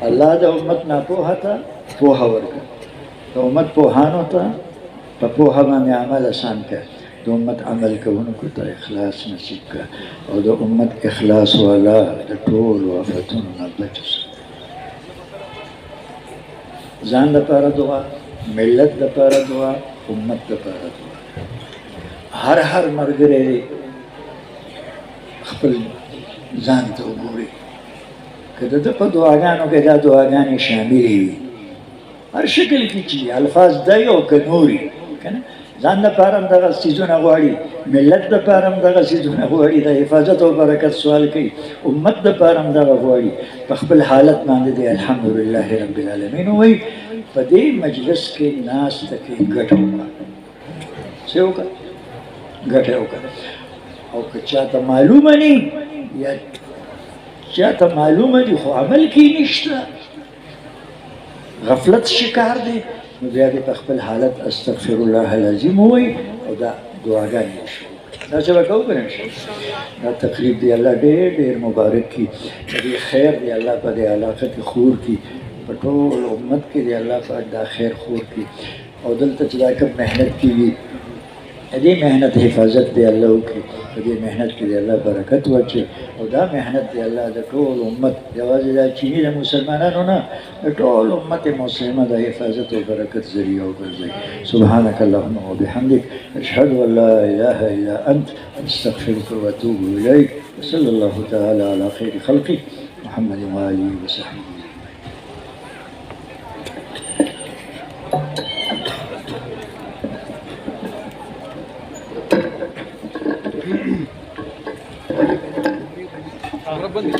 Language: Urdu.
الله د امت نه پوهه ته پوهه ورکړه، د امت پوهانو ته په پوهه باندې عمل آسان کړه، د امت عمل کوونکو ته اخلاص نصیب کړه، او د امت اخلاص والا د ټولو آفتونو نه بچ ځان لپاره دعا، ملت لپاره دعا، امت لپاره دعا. هر ملګری خپل ځان ته وګوري، که د ده په دعاګانو کې دا دعاګانې شاملې وي، هر شکل کې چې الفاظ دی او که نوري، که نه ځان لپاره هم دغه څیزونه غواړي، ملت لپاره هم دغه څیزونه غواړي، د حفاظت او برکت سوال کوي، امت لپاره هم دغه غواړي. په خپل حالت باندې دی الحمدلله رب العالمین وایي. په دې مجلس کې ناسته کې ګټه وکړه، څه وکړه؟ ګټه وکړه. او که چاته معلومه نه یا چاته معلومه دي خو عمل کې نشته، غفلت شکار دی، نو بیا دې په خپل حالت استغفر الله العظیم ووایي او دا دعاګانې وشي. دا څه به کوو که نه شي؟ دا تقریب دی الله ډېر ډېر مبارک کړي، په دې خیر دی الله په دې علاقه کې خور کړي، په ټول امت کې دی الله پاک دا خیر خور کړي. او دلته چې دا کوم محنت کېږي د دې محنت حفاظت دی الله وکړي، په دې محنت کې دی الله برکت واچوي، او دا محنت دی الله د ټول امت یوازې دا چیني د مسلمانانو نه د ټول امت مسلمه د حفاظت او برکت ذریعه وګرځوي. سبحانك اللهم وبحمدك اشهد ان لا اله الا انت استغفرك واتوب اليك وصلى الله تعالى على خير خلقه محمد واله وصحبه. ربنا